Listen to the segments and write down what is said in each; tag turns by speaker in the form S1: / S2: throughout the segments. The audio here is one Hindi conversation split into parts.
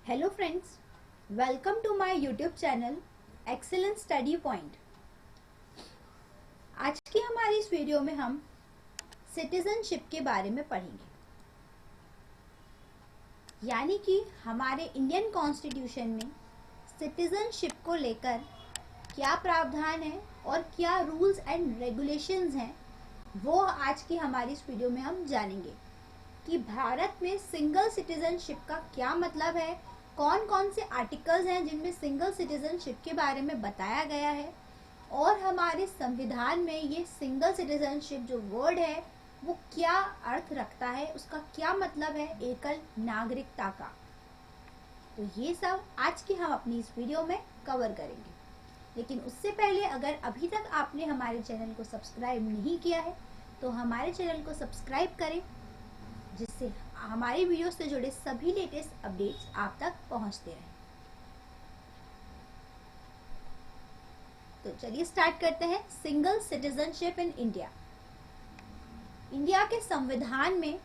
S1: Hello friends, welcome to my YouTube channel Excellence Study Point. आज की हमारी इस वीडियो में हम सिटीजनशिप के बारे में पढ़ेंगे। यानी कि हमारे इंडियन कॉन्स्टिट्यूशन में सिटीजनशिप को लेकर क्या प्रावधान है और क्या रूल्स एंड रेगुलेशंस हैं, वो आज की हमारी इस वीडियो में हम जानेंगे कि भारत में सिंगल सिटीजनशिप का क्या मतलब है, कौन कौन से आर्टिकल्स हैं जिनमें सिंगल सिटीजनशिप के बारे में बताया गया है, और हमारे संविधान में ये सिंगल सिटीजनशिप जो वर्ड है वो क्या अर्थ रखता है, उसका क्या मतलब है एकल नागरिकता का। तो ये सब आज की हम अपनी इस वीडियो में कवर करेंगे। लेकिन उससे पहले अगर अभी तक आपने हमारे चैनल को सब्सक्राइब नहीं किया है तो हमारे चैनल को सब्सक्राइब करें, जिससे हमारी वीडियो से जुड़े सभी लेटेस्ट अपडेट्स आप तक पहुंचते रहें। तो चलिए स्टार्ट करते हैं। Single citizenship in India. India के संविधान में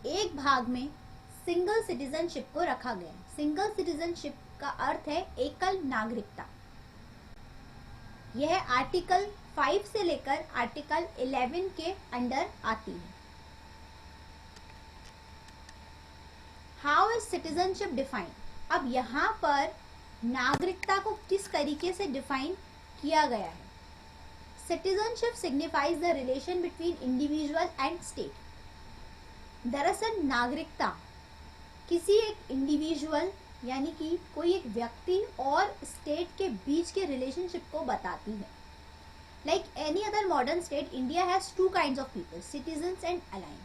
S1: एक भाग में सिंगल सिटीजनशिप को रखा गया है। सिंगल सिटीजनशिप का अर्थ है एकल नागरिकता। यह आर्टिकल 5 से लेकर आर्टिकल 11 के अंडर आती है। How is citizenship defined? अब यहाँ पर नागरिकता को किस तरीके से डिफाइन किया गया है। Citizenship signifies the relation between individual and state. दरअसल नागरिकता किसी एक इंडिविजुअल यानी कि कोई एक व्यक्ति और स्टेट के बीच के रिलेशनशिप को बताती है। Like any other modern state, India has two kinds of people, citizens and align.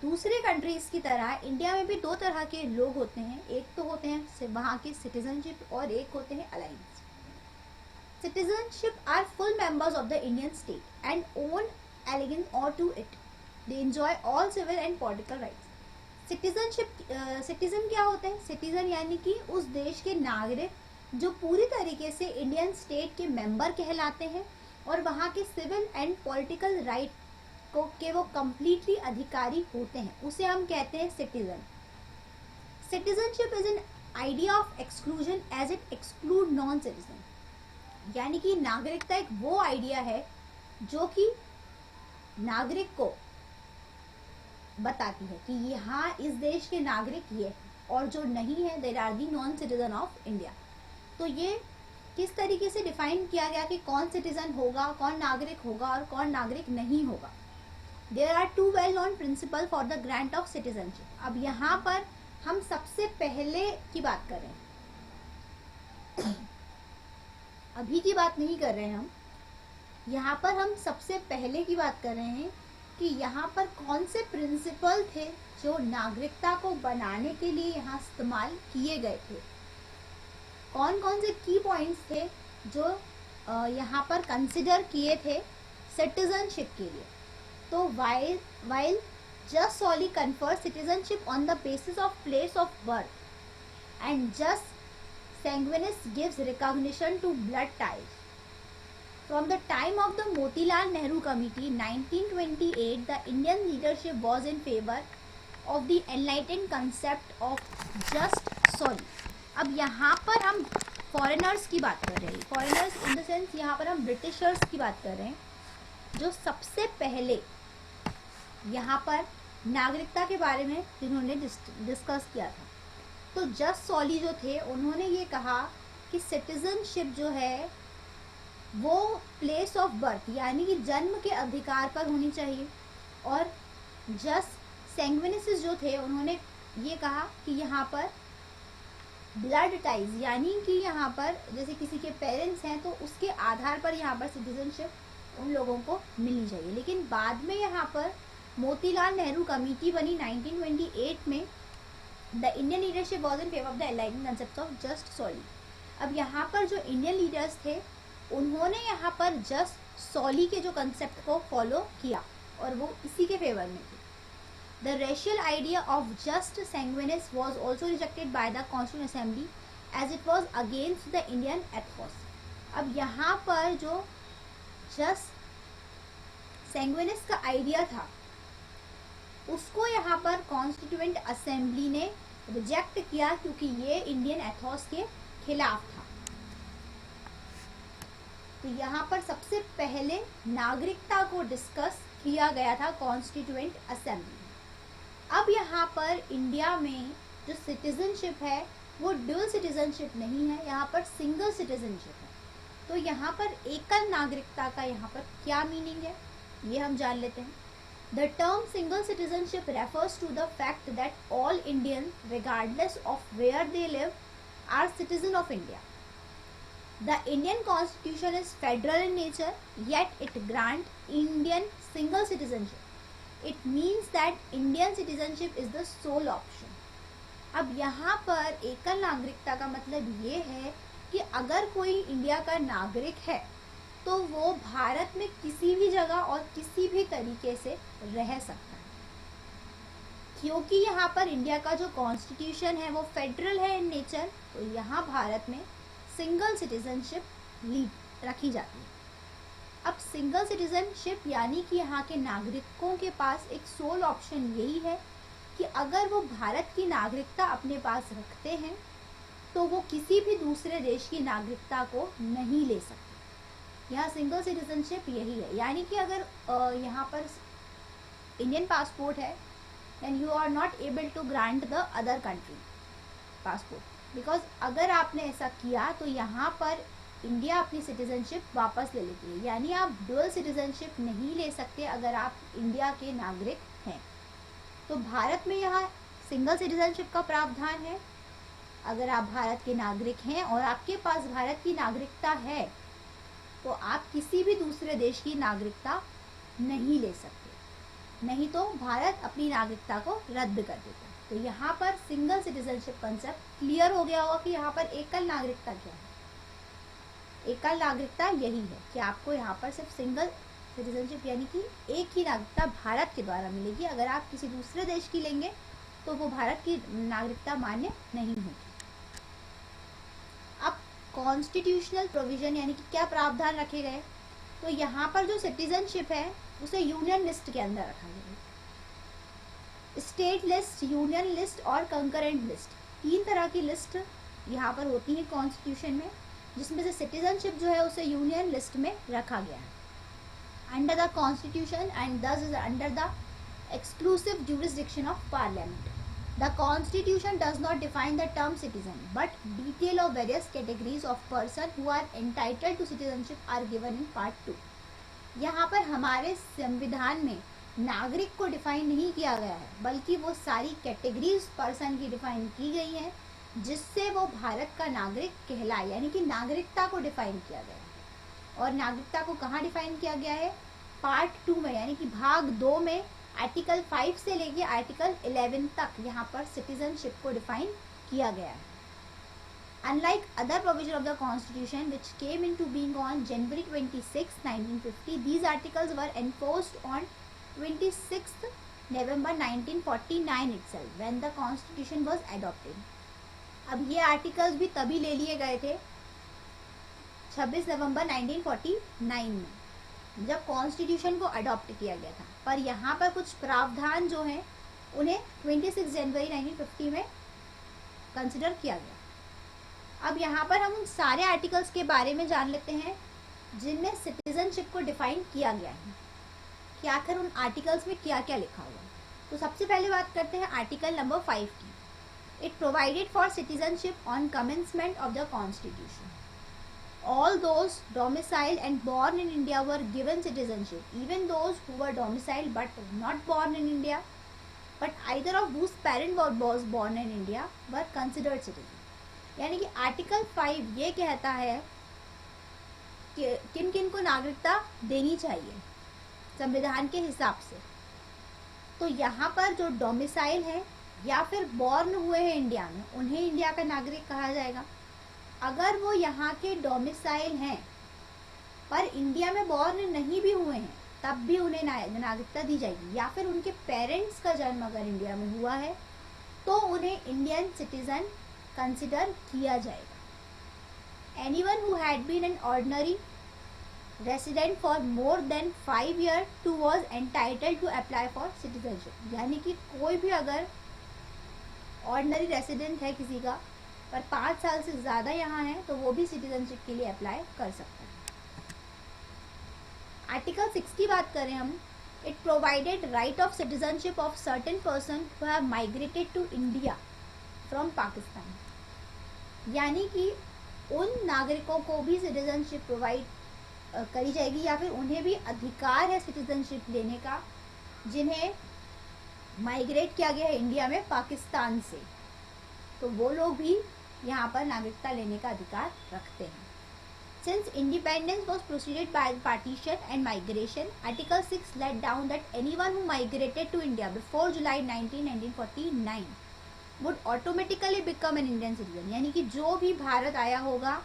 S1: दूसरे कंट्रीज की तरह इंडिया में भी दो तरह के लोग होते हैं। एक तो होते हैं वहाँ के सिटीजनशिप और एक होते हैं aliens. Citizenship are full members of the Indian state and own allegiance और to it. They enjoy all civil and political rights. Citizen क्या होते हैं? सिटीजन यानी कि उस देश के नागरिक जो पूरी तरीके से इंडियन स्टेट के मेंबर कहलाते हैं और वहाँ के सिविल एंड पॉलिटिकल राइट के वो कंप्लीटली अधिकारी होते हैं, उसे हम कहते हैं citizen. Citizenship is an idea of exclusion as it exclude non citizen. यानी कि नागरिकता एक वो आइडिया है जो कि नागरिक को बताती है कि यहाँ इस देश के नागरिक ये और जो नहीं है there are the non citizen of India. तो ये किस तरीके से डिफाइन किया गया कि कौन सिटीजन होगा, कौन नागरिक होगा और कौन नागरिक नहीं होगा। There are two well-known principles for the grant of citizenship. अब यहाँ पर हम सबसे पहले की बात कर रहे हैं, अभी की बात नहीं कर रहे हैं हम। यहाँ पर हम सबसे पहले की बात कर रहे हैं कि यहाँ पर कौन से प्रिंसिपल थे जो नागरिकता को बनाने के लिए यहाँ इस्तेमाल किए गए थे। कौन कौन से की पॉइंट्स थे जो यहाँ पर कंसिडर किए थे सिटीजनशिप के लिए। तो while jus soli confers citizenship on the basis of place of birth and jus sanguinis gives recognition to blood ties. From the time of the Motilal Nehru Committee 1928, the Indian leadership was in favor of the enlightened concept of just soli. अब यहाँ पर हम फॉरेनर्स की बात कर रहे हैं। फॉरेनर्स इन द सेंस यहाँ पर हम ब्रिटिशर्स की बात कर रहे हैं जो सबसे पहले यहाँ पर नागरिकता के बारे में जिन्होंने डिस्कस किया था। तो जस्ट सॉली जो थे उन्होंने ये कहा कि सिटीजनशिप जो है वो प्लेस ऑफ बर्थ यानी कि जन्म के अधिकार पर होनी चाहिए। और जस्ट सैंग्विनिसिस जो थे उन्होंने ये कहा कि यहाँ पर ब्लड टाइज यानी कि यहाँ पर जैसे किसी के पेरेंट्स हैं तो उसके आधार पर यहाँ पर सिटीजनशिप उन लोगों को मिलनी चाहिए। लेकिन बाद में यहाँ पर मोतीलाल नेहरू कमेटी बनी 1928 में। The Indian leadership was in favour of the enlightened concept of jus soli. अब यहाँ पर जो इंडियन लीडर्स थे उन्होंने यहाँ पर जस्ट सॉली के जो कंसेप्ट को फॉलो किया और वो इसी के फेवर में थे। The racial idea of jus sanguinis was also rejected by the constitution assembly as it was against the Indian ethos. अब यहाँ पर जो जस्ट सैंग्विनिस का आइडिया था उसको यहाँ पर कॉन्स्टिट्यूएंट असेंबली ने रिजेक्ट किया क्योंकि ये इंडियन एथोस के खिलाफ था। तो यहाँ पर सबसे पहले नागरिकता को डिस्कस किया गया था कॉन्स्टिट्यूएंट असेंबली। अब यहाँ पर इंडिया में जो सिटीजनशिप है वो ड्यूल सिटीजनशिप नहीं है, यहाँ पर सिंगल सिटीजनशिप है। तो यहाँ पर एकल नागरिकता का यहाँ पर क्या मीनिंग है ये हम जान लेते हैं। The term single citizenship refers to the fact that all Indian regardless of where they live are citizen of India. The Indian Constitution is federal in nature, yet it grants Indian single citizenship. It means that Indian citizenship is the sole option. अब यहाँ पर एकल नागरिकता का मतलब ये है कि अगर कोई इंडिया का नागरिक है तो वो भारत में किसी भी जगह और किसी भी तरीके से रह सकता है, क्योंकि यहाँ पर इंडिया का जो कॉन्स्टिट्यूशन है वो फेडरल है इन नेचर। तो यहाँ भारत में सिंगल सिटीजनशिप रखी जाती है। अब सिंगल सिटीजनशिप यानी कि यहाँ के नागरिकों के पास एक सोल ऑप्शन यही है कि अगर वो भारत की नागरिकता अपने पास रखते हैं तो वो किसी भी दूसरे देश की नागरिकता को नहीं ले सकते। यहाँ सिंगल सिटीजनशिप यही है, यानी कि अगर यहाँ पर इंडियन पासपोर्ट है then you are not able to grant the other country passport, because अगर आपने ऐसा किया तो यहाँ पर इंडिया अपनी सिटीजनशिप वापस ले लेती है, यानी आप डुअल सिटीजनशिप नहीं ले सकते अगर आप इंडिया के नागरिक हैं। तो भारत में यहाँ सिंगल सिटीजनशिप का प्रावधान है। अगर आप भारत के नागरिक हैं और आपके पास भारत की नागरिकता है तो आप किसी भी दूसरे देश की नागरिकता नहीं ले सकते, नहीं तो भारत अपनी नागरिकता को रद्द कर देता है। तो यहाँ पर सिंगल सिटीजनशिप कंसेप्ट क्लियर हो गया होगा कि यहाँ पर एकल नागरिकता क्या है। एकल नागरिकता यही है कि आपको यहाँ पर सिर्फ सिंगल सिटीजनशिप यानी कि एक ही नागरिकता भारत के द्वारा मिलेगी। अगर आप किसी दूसरे देश की लेंगे तो वो भारत की नागरिकता मान्य नहीं होगी। अब कॉन्स्टिट्यूशनल प्रोविजन यानी कि क्या प्रावधान रखे गए, तो यहाँ पर जो सिटीजनशिप है उसे यूनियन लिस्ट के अंदर रखा गया है। स्टेट लिस्ट, यूनियन लिस्ट और कंकरेंट लिस्ट, तीन तरह की लिस्ट यहाँ पर होती है कॉन्स्टिट्यूशन में, जिसमें से सिटीजनशिप जो है उसे यूनियन लिस्ट में रखा गया है। अंडर द कॉन्स्टिट्यूशन एंड दस is under the exclusive jurisdiction of parliament. The constitution does not define the term citizen, but detail of various categories of person who are entitled to citizenship are given in part 2. यहाँ पर हमारे संविधान में नागरिक को डिफाइन नहीं किया गया है, बल्कि वो सारी कैटेगरीज पर्सन की डिफाइन की गई हैं जिससे वो भारत का नागरिक कहलाए, यानी कि नागरिकता को डिफाइन किया गया है। और नागरिकता को कहाँ डिफाइन किया गया है, पार्ट 2 में, यानी कि भाग 2 में आर्टिकल 5 से लेके आर्टिकल 11 तक यहाँ पर सिटीजनशिप को डिफाइन किया गया है। Unlike other provisions of the Constitution which came into being on January 26, 1950, these articles were enforced on 26th November 1949 itself when the Constitution was adopted. अब ये आर्टिकल्स भी तभी ले लिए गए थे 26 नवंबर 1949 में जब कॉन्स्टिट्यूशन को अडॉप्ट किया गया था, पर यहाँ पर कुछ प्रावधान जो हैं उन्हें 26 जनवरी 1950 में कंसिडर किया गया। अब यहाँ पर हम उन सारे आर्टिकल्स के बारे में जान लेते हैं जिनमें सिटीजनशिप को डिफाइन किया गया है कि आखिर उन आर्टिकल्स में क्या क्या लिखा हुआ है। तो सबसे पहले बात करते हैं आर्टिकल नंबर 5 की। It provided for citizenship on commencement of the constitution. All those domiciled and born in India were given citizenship, even those who were domiciled but not born in India, but either of whose parent was born in India were considered citizen. यानी कि आर्टिकल 5 ये कहता है कि किन किन को नागरिकता देनी चाहिए संविधान के हिसाब से। तो यहाँ पर जो डोमिसाइल है या फिर बॉर्न हुए हैं इंडिया में, उन्हें इंडिया का नागरिक कहा जाएगा। अगर वो यहाँ के डोमिसाइल हैं पर इंडिया में बॉर्न नहीं भी हुए हैं तब भी उन्हें नागरिकता दी जाएगी, या फिर उनके पेरेंट्स का जन्म अगर इंडिया में हुआ है तो उन्हें इंडियन सिटीजन कंसिडर किया जाएगा। Anyone who had been an ordinary resident for more than 5 years to was entitled to apply for citizenship. यानी कि कोई भी अगर ऑर्डिनरी रेसिडेंट है किसी का पर 5 साल से ज़्यादा यहाँ है तो वो भी सिटीजनशिप के लिए अप्लाई कर सकता है। आर्टिकल 6 की बात करें हम, it provided right of citizenship of certain person who have migrated to India from Pakistan, यानी कि उन नागरिकों को भी सिटीजनशिप प्रोवाइड करी जाएगी या फिर उन्हें भी अधिकार है सिटीजनशिप लेने का जिन्हें माइग्रेट किया गया है इंडिया में पाकिस्तान से, तो वो लोग भी यहाँ पर नागरिकता लेने का अधिकार रखते हैं। Since independence was preceded by partition and migration, Article 6 laid down that anyone who migrated to India before July 1949 would automatically become an Indian citizen, यानी कि जो भी भारत आया होगा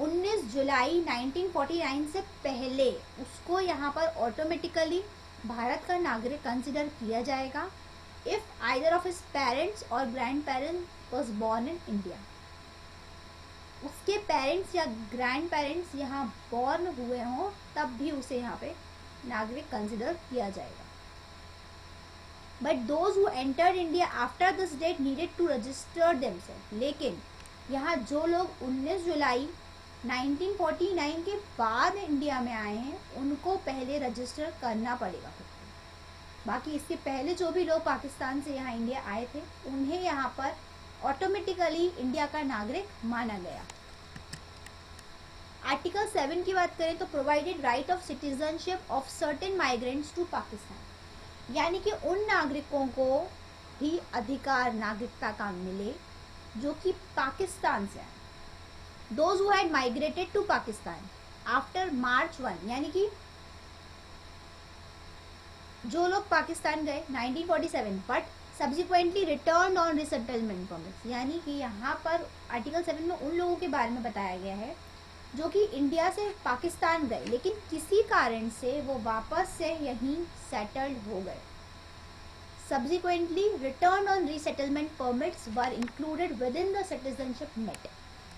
S1: 19 जुलाई 1949 से पहले उसको यहाँ पर ऑटोमेटिकली भारत का नागरिक कंसिडर किया जाएगा if either of his parents or grandparents was born in India. उसके पेरेंट्स या ग्रैंड पेरेंट्स यहाँ बॉर्न हुए हों तब भी उसे यहाँ पे नागरिक कंसिडर किया जाएगा। But those who entered India after this date needed to register themselves, लेकिन यहाँ जो लोग 19 जुलाई 1949 के बाद इंडिया में आए हैं उनको पहले रजिस्टर करना पड़ेगा खुद को। बाकी इसके पहले जो भी लोग पाकिस्तान से यहाँ इंडिया आए थे उन्हें यहाँ पर ऑटोमेटिकली इंडिया का नागरिक माना गया। आर्टिकल 7 की बात करें तो provided right of citizenship of certain migrants to Pakistan, यानी कि उन नागरिकों को भी अधिकार नागरिकता का मिले जो कि पाकिस्तान से आए। Those who had migrated to Pakistan after March 1, यानी कि जो लोग पाकिस्तान गए 1947 but subsequently return on resettlement permits, यानी कि यहाँ पर आर्टिकल 7 में उन लोगों के बारे में बताया गया है जो कि इंडिया से पाकिस्तान गए लेकिन किसी कारण से वो वापस से यहीं सेटल्ड हो गए। Subsequently return on resettlement permits were included with in the citizenship net.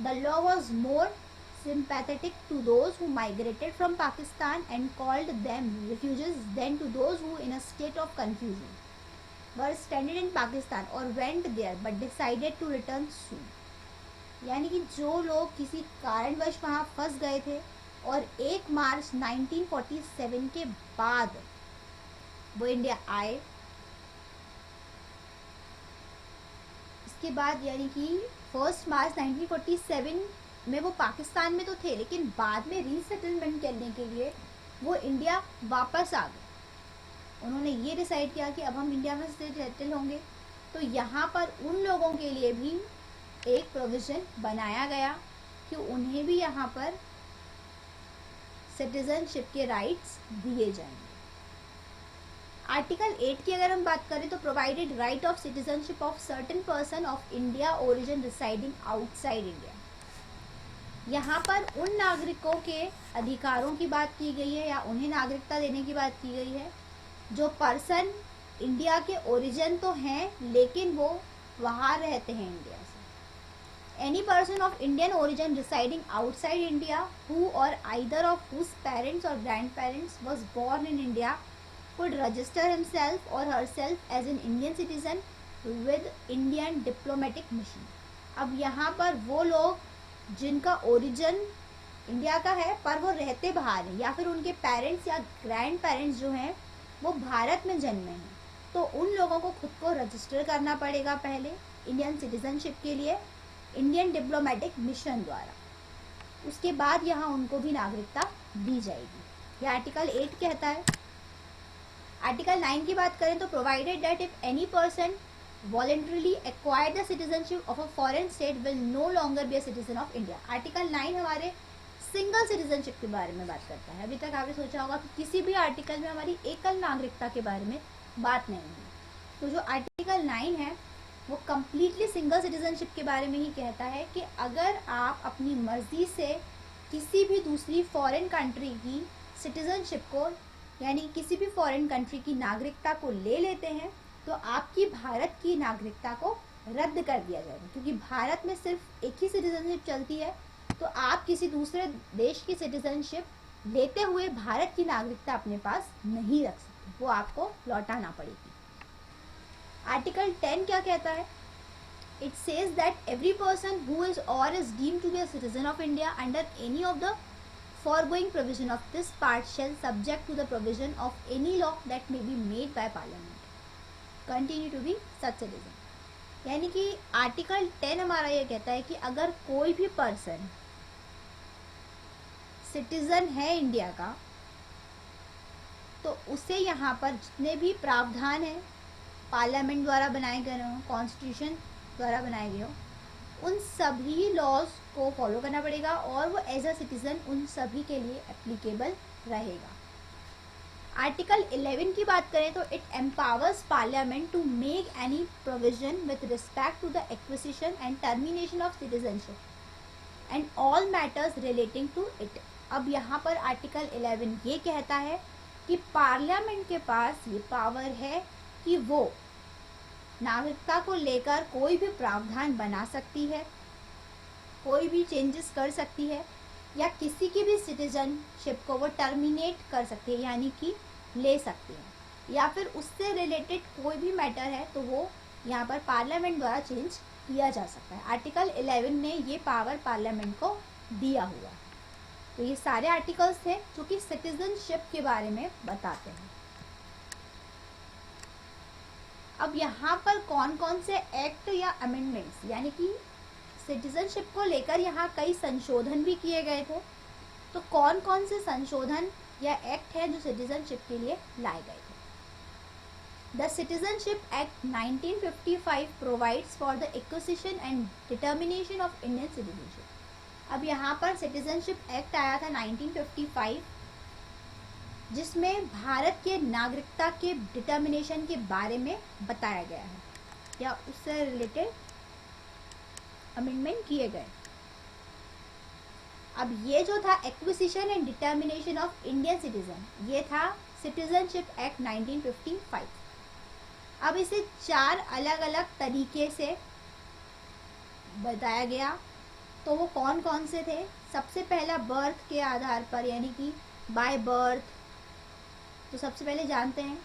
S1: The law was more sympathetic to those who migrated from Pakistan and called them refugees than to those who in a state of confusion were stranded in Pakistan or went there but decided to return soon, यानी कि जो लोग किसी कारणवश वहाँ फंस गए थे और 1 मार्च 1947 के बाद वो इंडिया आए, इसके बाद यानी कि 1 मार्च 1947 में वो पाकिस्तान में तो थे लेकिन बाद में रीसेटलमेंट करने के लिए वो इंडिया वापस आ गए। उन्होंने ये डिसाइड किया कि अब हम इंडिया में सेटल होंगे, तो यहाँ पर उन लोगों के लिए भी एक प्रोविजन बनाया गया कि उन्हें भी यहाँ पर सिटीजनशिप के राइट्स दिए जाएंगे। आर्टिकल 8 की अगर हम बात करें तो provided right of citizenship of certain person of India origin residing outside India. यहाँ पर उन नागरिकों के अधिकारों की बात की गई है या उन्हें नागरिकता देने की बात की गई है जो पर्सन इंडिया के ओरिजिन तो हैं लेकिन वो वहाँ रहते हैं इंडिया से। Any person of Indian origin residing outside India who और आइदर ऑफ हुज पेरेंट्स और grand parents was born in India could register himself or herself as an Indian citizen with Indian diplomatic mission। अब यहाँ पर वो लोग जिनका ओरिजिन इंडिया का है पर वो रहते बाहर हैं या फिर उनके पेरेंट्स या ग्रैंड पेरेंट्स जो हैं वो भारत में जन्मे हैं, तो उन लोगों को खुद को रजिस्टर करना पड़ेगा पहले इंडियन सिटीजनशिप के लिए इंडियन डिप्लोमेटिक मिशन द्वारा। उसके बाद यहाँ उनको भी नागरिकता दी जाएगी। यह आर्टिकल 8 कहता है। आर्टिकल 9 की बात करें तो provided that if any person voluntarily acquired the citizenship of a foreign state will no longer be a citizen of India। Article 9 हमारे सिंगल सिटीजनशिप के बारे में बात करता है। अभी तक आपने सोचा होगा कि किसी भी आर्टिकल में हमारी एकल नागरिकता के बारे में बात नहीं है, तो जो आर्टिकल 9 है वो कम्प्लीटली सिंगल सिटीजनशिप के बारे में ही कहता है कि अगर आप अपनी मर्जी से किसी भी दूसरी फॉरेन कंट्री की सिटीजनशिप को यानी किसी भी फॉरेन कंट्री की नागरिकता को ले लेते हैं तो आपकी भारत की नागरिकता को रद्द कर दिया जाएगा, क्योंकि भारत में सिर्फ एक ही सिटीजनशिप चलती है, तो आप किसी दूसरे देश की सिटीजनशिप लेते हुए भारत की नागरिकता अपने पास नहीं रख सकते, वो आपको लौटाना पड़ेगी। आर्टिकल 10 क्या कहता है? it says that every person who is or is deemed to be a citizen of India under any of the foregoing provision of this part shall subject to the provision of any law that may be made by parliament continue to be such citizen. यानी कि आर्टिकल 10 हमारा ये कहता है कि अगर कोई भी पर्सन सिटीजन है इंडिया का तो उसे यहाँ पर जितने भी प्रावधान हैं पार्लियामेंट द्वारा बनाए गए हों, कॉन्स्टिट्यूशन द्वारा बनाए गए हों, उन सभी लॉज को फॉलो करना पड़ेगा और वो एज अ सिटीजन उन सभी के लिए एप्लीकेबल रहेगा. आर्टिकल 11 की बात करें तो it empowers parliament to make any provision with respect to the acquisition and termination of citizenship and all matters relating to it. अब यहाँ पर आर्टिकल 11 ये कहता है कि पार्लियामेंट के पास ये पावर है कि वो नागरिकता को लेकर कोई भी प्रावधान बना सकती है, कोई भी चेंजेस कर सकती है या किसी की भी सिटीजनशिप को वो टर्मिनेट कर सकती है यानी कि ले सकती है या फिर उससे रिलेटेड कोई भी मैटर है तो वो यहाँ पर पार्लियामेंट द्वारा चेंज किया जा सकता है. आर्टिकल 11 ने ये पावर पार्लियामेंट को दिया हुआ है. तो ये सारे आर्टिकल्स थे जो कि सिटीजनशिप के बारे में बताते हैं. अब यहाँ पर कौन कौन से एक्ट या अमेंडमेंट्स यानी कि सिटीजनशिप को लेकर यहाँ कई संशोधन भी किए गए थे. तो कौन कौन से संशोधन या एक्ट हैं जो सिटीजनशिप के लिए लाए गए थे. The citizenship act 1955 provides for the acquisition and determination of Indian citizenship. अब यहाँ पर सिटीजनशिप एक्ट आया था 1955 जिसमें भारत के नागरिकता के डिटर्मिनेशन के बारे में बताया गया है या उससे रिलेटेड अमेंडमेंट किए गए. अब ये जो था acquisition and determination of Indian citizen ये था सिटीजनशिप एक्ट 1955. अब इसे 4 अलग अलग तरीके से बताया गया. तो वो कौन कौन से थे. सबसे पहला बर्थ के आधार पर यानी कि बाय बर्थ. तो सबसे पहले जानते हैं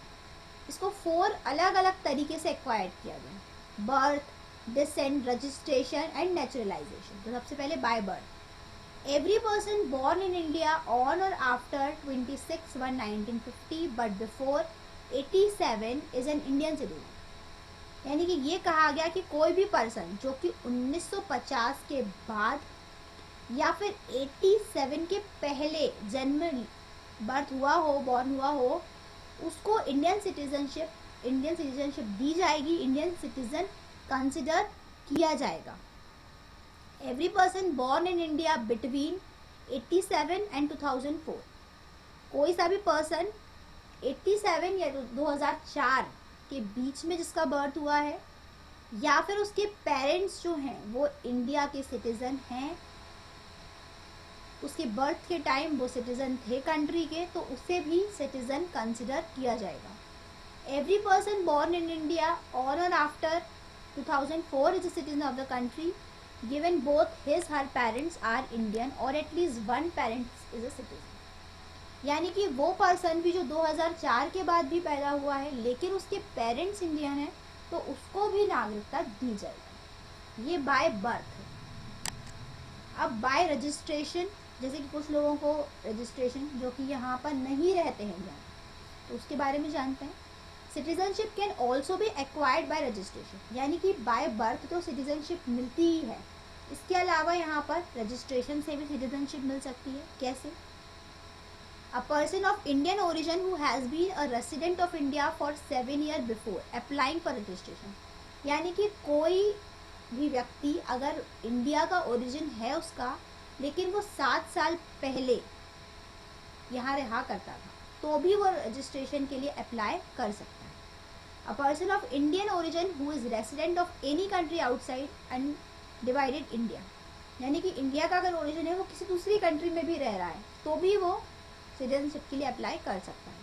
S1: इसको 4 अलग अलग तरीके से एक्वायर्ड किया गया. Birth, descent, registration and naturalisation. तो सबसे पहले by birth. Every person born in India on और after 26/1/1950 but before 87 is an Indian citizen. यानी कि ये कहा गया कि कोई भी पर्सन जो कि 1950 के बाद या फिर 87 के पहले जन्म बर्थ हुआ हो, बॉर्न हुआ हो, उसको इंडियन सिटीजनशिप दी जाएगी, इंडियन सिटीजन कंसिडर किया जाएगा. Every person born in India between 87 and 2004. कोई सा भी पर्सन 87 या 2004 के बीच में जिसका बर्थ हुआ है या फिर उसके पेरेंट्स जो हैं वो इंडिया के सिटीजन हैं, उसके बर्थ के टाइम वो सिटीजन थे कंट्री के, तो उसे भी सिटीजन कंसिडर किया जाएगा. Every person born in India on और after 2004 is a citizen of the country given both his her parents are Indian or at least one parents is a citizen. यानी कि वो पर्सन भी जो 2004 के बाद भी पैदा हुआ है लेकिन उसके पेरेंट्स इंडियन हैं तो उसको भी नागरिकता दी जाएगी. ये बाय बर्थ है. अब बाय रजिस्ट्रेशन, जैसे कि कुछ लोगों को रजिस्ट्रेशन जो कि यहाँ पर नहीं रहते हैं यहाँ, तो उसके बारे में जानते हैं. Citizenship can also be acquired by registration. यानी कि बाय बर्थ तो सिटीजनशिप मिलती ही है, इसके अलावा यहाँ पर रजिस्ट्रेशन से भी सिटीजनशिप मिल सकती है. कैसे? A person of Indian origin who has been a resident of India for 7 years before applying for registration. यानी कि कोई भी व्यक्ति अगर इंडिया का ओरिजिन है उसका लेकिन वो 7 साल पहले यहाँ रहा करता था तो भी वो रजिस्ट्रेशन के लिए अप्लाई कर सकता है. A person of Indian origin who is resident of any country outside undivided India. यानी कि इंडिया का अगर ओरिजिन है वो किसी दूसरी कंट्री में भी रह रहा है तो भी वो सिटीजनशिप के लिए अप्लाई कर सकता है.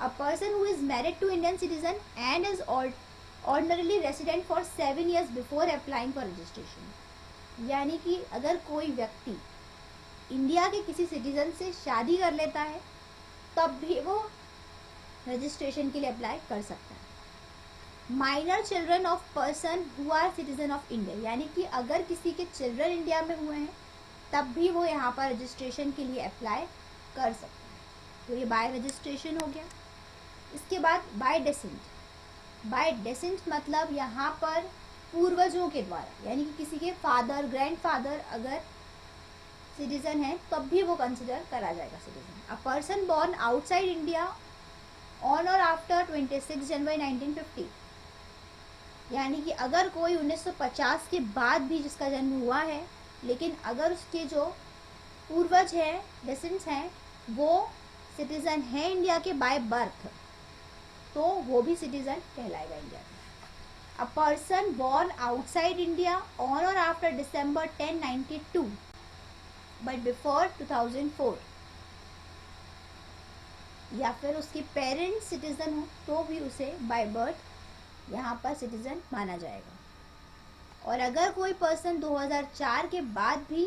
S1: A person who is married to Indian citizen and is ordinarily resident for 7 years before applying for registration. यानी कि अगर कोई व्यक्ति इंडिया के किसी सिटीजन से शादी कर लेता है तब भी वो रजिस्ट्रेशन के लिए अप्लाई कर सकता है. Minor children of person who are citizen of India, यानी कि अगर किसी के चिल्ड्रन इंडिया में हुए हैं तब भी वो यहाँ पर रजिस्ट्रेशन के लिए अप्लाई कर सकते हैं। तो ये बाय रजिस्ट्रेशन हो गया। इसके बाद बाय डेसेंट। बाय डेसेंट मतलब यहाँ पर पूर्वजों के द्वारा, यानी कि किसी के फादर ग्रैंडफादर अगर सिटीजन है तब भी वो कंसिडर करा जाएगा citizen. A person born outside India on और आफ्टर 26 जनवरी 1950, यानी कि अगर कोई 1950 के बाद भी जिसका जन्म हुआ है, लेकिन अगर उसके जो पूर्वज हैं, डेसेंट्स हैं, वो सिटीजन है इंडिया के बाय बर्थ, तो वो भी सिटीजन कहलाएगा इंडिया का। A person born outside India on और आफ्टर December 10, 1992 बट बिफोर 2004, या फिर उसके पेरेंट्स सिटीजन हो तो भी उसे बाय बर्थ यहाँ पर सिटीजन माना जाएगा। और अगर कोई पर्सन 2004 के बाद भी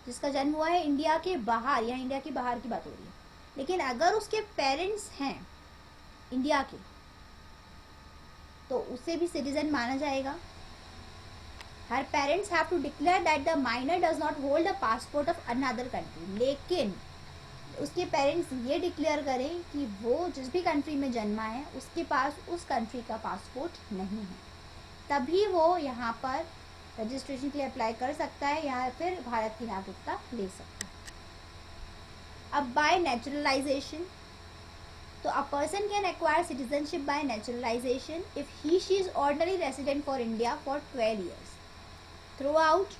S1: जिसका जन्म हुआ है इंडिया के बाहर, या इंडिया के बाहर की बात हो रही है, लेकिन अगर उसके पेरेंट्स हैं इंडिया के तो उसे भी सिटीजन माना जाएगा। Her parents have to declare that the minor does not hold a passport of another country, लेकिन उसके पेरेंट्स ये डिक्लेयर करें कि वो जिस भी कंट्री में जन्मा है उसके पास उस कंट्री का पासपोर्ट नहीं है, तभी वो यहाँ पर रजिस्ट्रेशन के लिए अप्लाई कर सकता है या फिर भारत की नागरिकता ले सकता है। अब बाय नेचुरलाइजेशन, तो a person can acquire citizenship by naturalization if he she is ordinary resident for India for 12 years throughout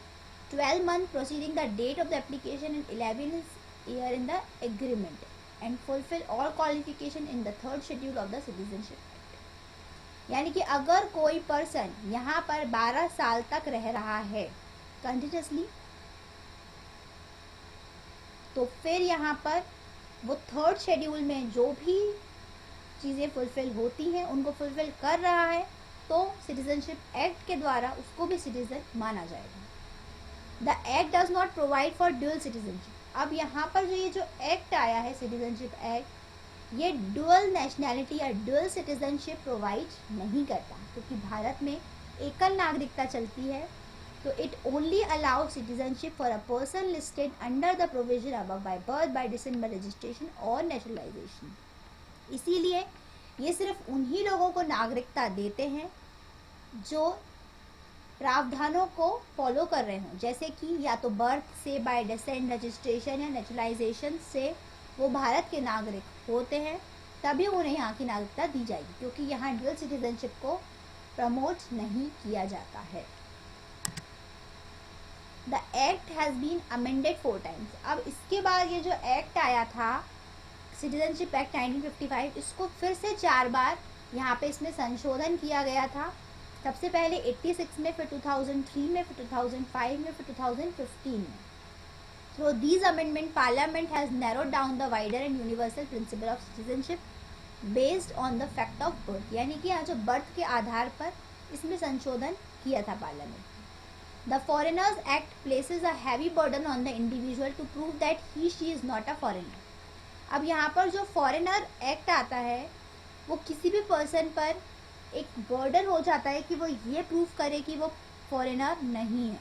S1: 12 months preceding the date of the application and 11th year in the agreement and fulfill all qualification in the third schedule of the Citizenship Act। यानी कि अगर कोई पर्सन यहाँ पर 12 साल तक रह रहा है कंटिन्यूसली, तो फिर यहाँ पर वो थर्ड शेड्यूल में जो भी चीज़ें फुलफिल होती हैं उनको फुलफिल कर रहा है तो सिटीजनशिप एक्ट के द्वारा उसको भी सिटीजन माना जाएगा। The act does not provide for dual citizenship. अब यहाँ पर जो ये जो एक्ट आया है सिटीजनशिप एक्ट, ये डुअल नेशनैलिटी या डुअल सिटीजनशिप प्रोवाइड नहीं करता, क्योंकि भारत में एकल नागरिकता चलती है, तो it only allows citizenship for a person listed under the provision above by birth, by descent, by registration और naturalization। इसीलिए ये सिर्फ उन्हीं लोगों को नागरिकता देते हैं जो प्रावधानों को फॉलो कर रहे हों, जैसे कि या तो बर्थ से, बाय डेसेंट, रजिस्ट्रेशन या नेचुरलाइजेशन से वो भारत के नागरिक होते हैं, तभी उन्हें यहाँ की नागरिकता दी जाएगी, क्योंकि यहाँ ड्यूअल सिटीजनशिप को प्रमोट नहीं किया जाता है। The act has been amended 4 times। अब इसके बाद ये जो एक्ट आया था सिटीजनशिप एक्ट 1955, इसको फिर से 4 बार यहाँ पे इसमें संशोधन किया गया था। सबसे पहले 86 में, फिर 2003 में, फिर 2005 में, फिर 2015 में। Through these amendment, Parliament has narrowed down the wider and universal principle of citizenship based on the fact of birth। यानी कि यहाँ जो बर्थ के आधार पर इसमें संशोधन किया था parliament. The Foreigners Act places a heavy burden on the individual to prove that he she is not a foreigner। अब यहाँ पर जो फॉरेनर एक्ट आता है वो किसी भी पर्सन पर एक बर्डन हो जाता है कि वो ये प्रूव करे कि वो फॉरेनर नहीं है।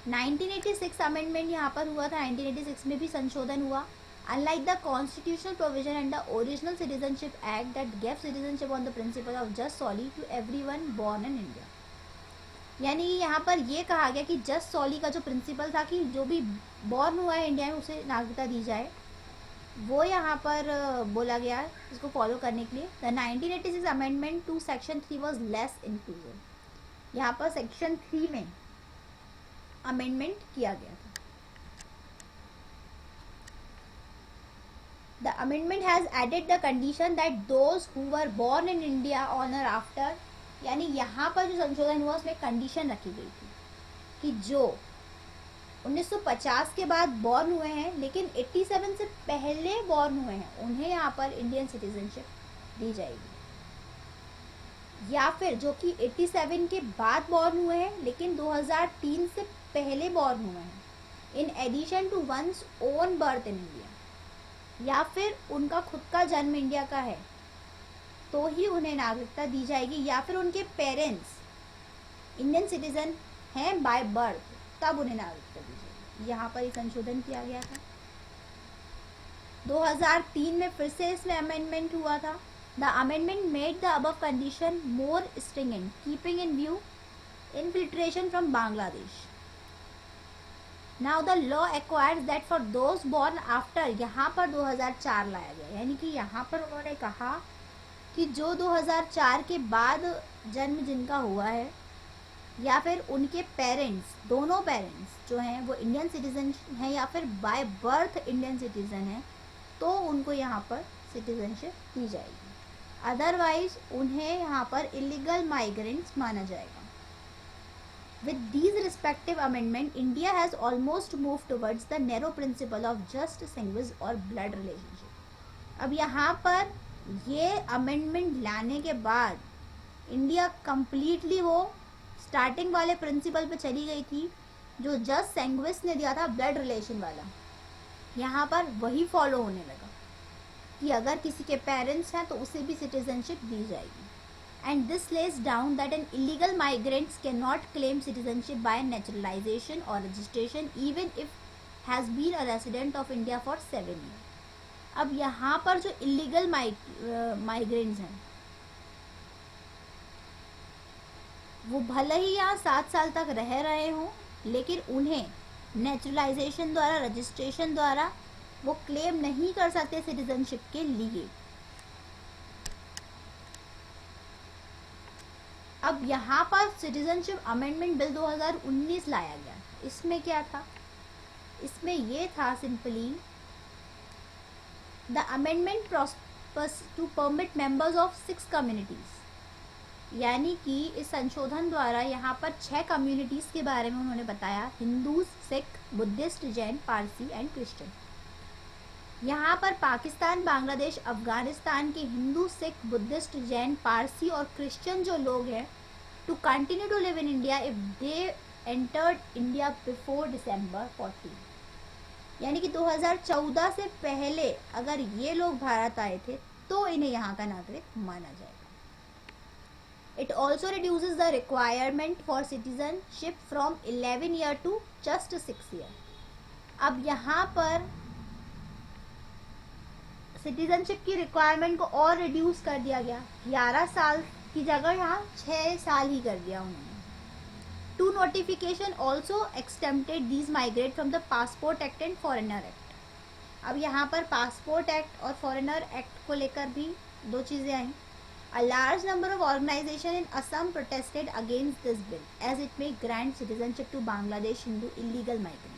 S1: 1986 अमेंडमेंट यहाँ पर हुआ था, 1986 में भी संशोधन हुआ। Unlike the constitutional provision and the original Citizenship Act that gave citizenship on the principle of jus soli to everyone born in India। यानी यहाँ पर ये कहा गया कि जस्ट सॉली का जो प्रिंसिपल था कि जो भी बॉर्न हुआ है इंडिया में उसे नागरिकता दी जाए, वो यहाँ पर बोला गया इसको फॉलो करने के लिए। The 1986 amendment to section 3 was less inclusive. यहाँ पर सेक्शन 3 में अमेंडमेंट किया गया था। The amendment has added the condition that those who were born in India on और आफ्टर, यानी यहाँ पर जो संशोधन हुआ उसमें कंडीशन रखी गई थी कि जो 1950 के बाद बॉर्न हुए हैं लेकिन 87 से पहले बॉर्न हुए हैं उन्हें यहाँ पर इंडियन सिटीजनशिप दी जाएगी, या फिर जो कि 87 के बाद बॉर्न हुए हैं लेकिन 2003 से पहले बॉर्न हुए हैं, in addition to one's own birth in India, या फिर उनका खुद का जन्म इंडिया का है तो ही उन्हें नागरिकता दी जाएगी, या फिर उनके पेरेंट्स इंडियन सिटीजन हैं बाय बर्थ तब उन्हें नागरिकता दी जाएगी। यहाँ पर ये संशोधन किया गया था। 2003 में फिर से इसमें अमेंडमेंट हुआ था। The amendment made the above condition more stringent keeping in view infiltration from Bangladesh. Now the law acquires that for those born after, यहाँ पर 2004 लाया गया, यानी कि यहाँ पर उन्होंने कहा कि जो 2004 के बाद जन्म जिनका हुआ है या फिर उनके पेरेंट्स, दोनों पेरेंट्स जो हैं वो इंडियन सिटीजन हैं या फिर बाय बर्थ इंडियन सिटीजन हैं, तो उनको यहाँ पर सिटीजनशिप दी जाएगी। अदरवाइज उन्हें यहाँ पर इलीगल माइग्रेंट्स माना जाएगा। With these respective amendment, India has almost moved towards the narrow principle of just sanguine or blood relationship. अब यहाँ पर ये अमेंडमेंट लाने के बाद इंडिया कम्प्लीटली वो स्टार्टिंग वाले प्रिंसिपल पे चली गई थी जो जस्ट सैंग्विस ने दिया था, ब्लड रिलेशन वाला। यहाँ पर वही फॉलो होने लगा कि अगर किसी के पेरेंट्स हैं तो उसे भी सिटीजनशिप दी जाएगी। And this lays down that an illegal migrants cannot claim citizenship by naturalization or registration even if has been a resident of India for 7 years. अब यहाँ पर जो इलीगल माइग्रेंट्स हैं वो भले ही यहाँ 7 साल तक रह रहे हों, लेकिन उन्हें नेचुरलाइजेशन द्वारा, रजिस्ट्रेशन द्वारा वो क्लेम नहीं कर सकते सिटीजनशिप के लिए। अब यहाँ पर सिटीजनशिप अमेंडमेंट बिल 2019 लाया गया। इसमें क्या था? इसमें ये था simply the amendment proposes to permit members of 6 communities, यानी कि इस संशोधन द्वारा यहाँ पर 6 कम्युनिटीज के बारे में उन्होंने बताया, Hindu, Sikh, Buddhist, Jain, Parsi and Christian. यहाँ पर पाकिस्तान, बांग्लादेश, अफगानिस्तान के हिंदू, सिख, बुद्धिस्ट, जैन, पारसी और क्रिश्चियन जो लोग हैं to continue to live in India if they entered India before December 14, यानी कि 2014 से पहले अगर ये लोग भारत आए थे तो इन्हें यहाँ का नागरिक माना जाएगा। It also reduces the requirement for citizenship from 11 year to just 6 year. अब यहाँ पर सिटीजनशिप की रिक्वायरमेंट को और रिड्यूस कर दिया गया, 11 साल की जगह यहाँ 6 साल ही कर दिया उन्होंने। Two notification also exempted these migrate from the passport act and foreigner act. अब यहाँ पर पासपोर्ट एक्ट और फॉरेनर एक्ट को लेकर भी 2 चीज़ें आई। A large number of organisation in Assam protested against this bill as it may grant citizenship to Bangladesh Hindu illegal migrants.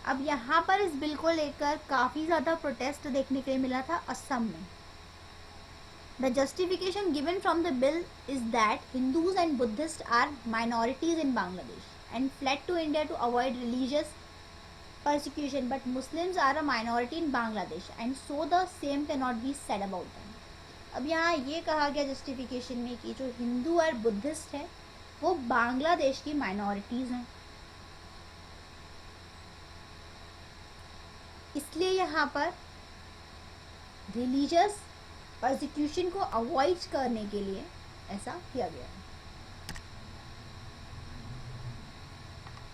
S1: अब यहाँ पर इस बिल को लेकर काफ़ी ज़्यादा प्रोटेस्ट देखने के लिए मिला था असम में। The justification given from the bill is that Hindus and Buddhist are minorities in Bangladesh and fled to India to avoid religious persecution, but Muslims are a minority in Bangladesh and so the same cannot be said about them. अब यहाँ ये कहा गया जस्टिफिकेशन में कि जो हिंदू और बुद्धिस्ट है वो बांग्लादेश की माइनॉरिटीज़ हैं, इसलिए यहाँ पर रिलीजियस परसिक्यूशन को अवॉइड करने के लिए ऐसा किया गया है।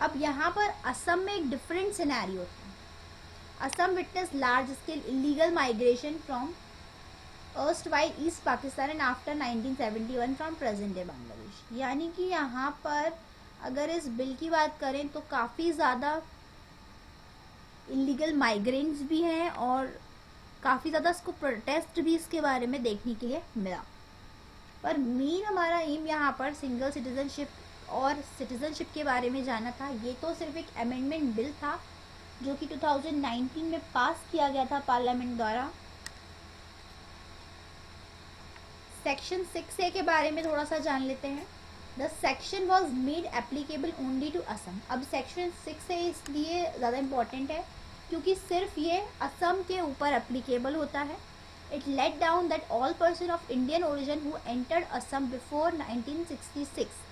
S1: अब यहाँ पर असम में एक डिफरेंट सिनेरियो था। Assam witness large scale illegal migration from erstwhile east Pakistan and after 1971 from present day Bangladesh. यानी कि यहाँ पर अगर इस बिल की बात करें तो काफ़ी ज़्यादा इलीगल माइग्रेंट्स भी हैं और काफ़ी ज़्यादा इसको प्रोटेस्ट भी इसके बारे में देखने के लिए मिला। पर मेन हमारा एम यहाँ पर सिंगल सिटीजनशिप और सिटीजनशिप के बारे में जाना था। ये तो सिर्फ एक अमेंडमेंट बिल था जो कि 2019 में पास किया गया था पार्लियामेंट द्वारा। सेक्शन 6A के बारे में थोड़ा सा जान लेते हैं। The section was made applicable only to Assam. अब सेक्शन 6A इसलिए ज़्यादा इम्पॉर्टेंट है क्योंकि सिर्फ ये असम के ऊपर एप्लीकेबल होता है। It let down that all person of Indian origin who entered Assam before 1966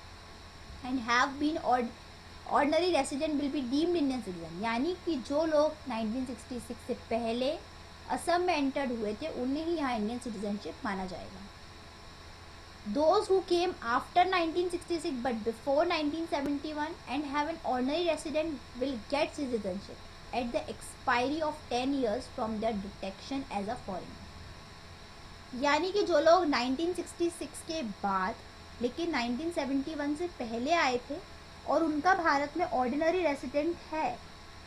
S1: and have been ordinary resident will be deemed Indian citizen. यानी कि जो लोग 1966 से पहले असम में एंटर्ड हुए थे उन्हें ही यहाँ इंडियन सिटीजनशिप माना जाएगा। Those who came after 1966 but before 1971 and have an ordinary resident will get citizenship at the expiry of 10 years from their detection as a foreigner। यानी कि जो लोग 1966 के बाद लेकिन 1971 से पहले आए थे और उनका भारत में ऑर्डिनरी रेसिडेंट है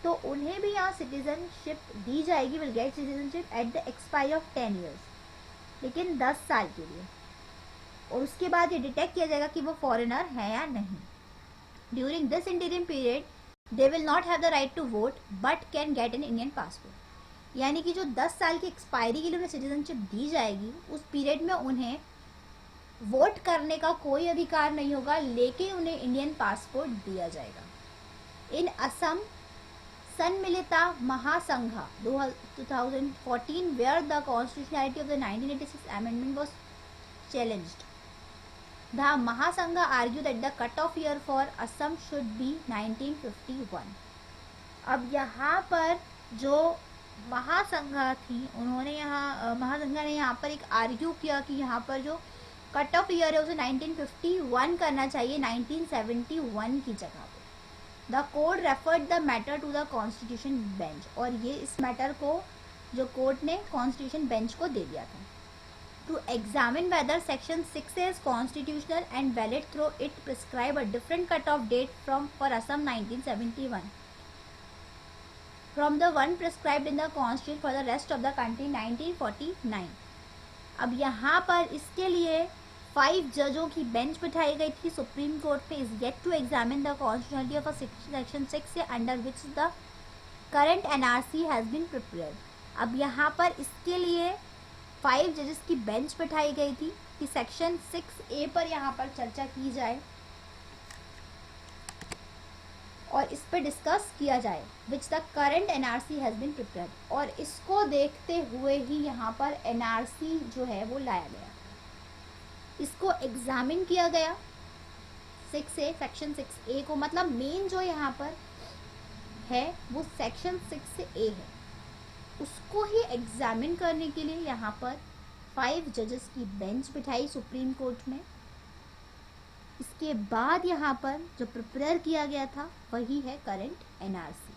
S1: तो उन्हें भी यहाँ सिटीजनशिप दी जाएगी, will get citizenship at the expiry of 10 years, लेकिन 10 साल के लिए। और उसके बाद ये डिटेक्ट किया जाएगा कि वो फॉरेनर है या नहीं। During this interim period they will not have the right to vote but can get an Indian passport. यानी कि जो 10 साल की एक्सपायरी के लिए उन्हें सिटीजनशिप दी जाएगी उस पीरियड में उन्हें वोट करने का कोई अधिकार नहीं होगा, लेकिन उन्हें इंडियन पासपोर्ट दिया जाएगा। इन Assam Sanmilita Mahasangha 2014 where the constitutionality of the 1986 amendment was challenged. The Mahasangha argued that the cutoff year for Assam should be 1951. अब यहाँ पर जो महासंघा थी उन्होंने महासंघा ने यहाँ पर एक आर्ग्यू किया कि यहाँ पर जो कट ऑफ ईयर है उसे 1951 करना चाहिए 1971 की जगह पे। The court referred the matter to the constitution bench, और ये इस मैटर को जो कोर्ट ने कॉन्स्टिट्यूशन बेंच को दे दिया था। To examine whether Section 6 is constitutional and valid through it prescribe a different cut-off date for Assam 1971 from the one prescribed in the Constitution for the rest of the country 1949। अब यहाँ पर इसके लिए 5 जजों की बेंच बिठाई गई थी सुप्रीम कोर्ट में। is yet to examine the constitutionality of a Section 6 under which the current NRC has been prepared। अब यहाँ पर इसके लिए 5 जजेस की बेंच बैठाई गई थी कि सेक्शन 6A पर यहाँ पर चर्चा की जाए और इस पर डिस्कस किया जाए which the current NRC has been prepared, और इसको देखते हुए ही यहाँ पर NRC जो है वो लाया गया, इसको एग्जामिन किया गया 6A सेक्शन 6A को। मतलब मेन जो यहाँ पर है वो सेक्शन 6A है, उसको ही एग्जामिन करने के लिए यहाँ पर 5 जजेस की बेंच बिठाई सुप्रीम कोर्ट में। इसके बाद यहाँ पर जो प्रिपेयर किया गया था वही है करंट NRC।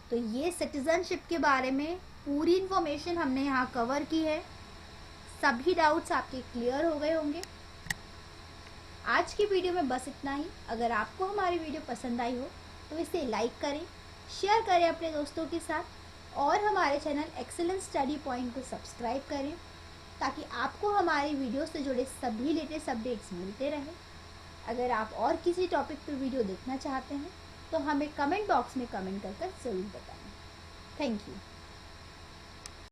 S1: तो ये सिटीजनशिप के बारे में पूरी इंफॉर्मेशन हमने यहाँ कवर की है। सभी डाउट्स आपके क्लियर हो गए होंगे। आज की वीडियो में बस इतना ही। अगर आपको हमारी वीडियो पसंद आई हो तो इसे लाइक करें, शेयर करें अपने दोस्तों के साथ और हमारे चैनल एक्सीलेंस स्टडी पॉइंट को सब्सक्राइब करें ताकि आपको हमारी वीडियो से जुड़े सभी लेटेस्ट अपडेट्स मिलते रहें। अगर आप और किसी टॉपिक पर वीडियो देखना चाहते हैं तो हमें कमेंट बॉक्स में कमेंट कर ज़रूर बताएं। Thank you.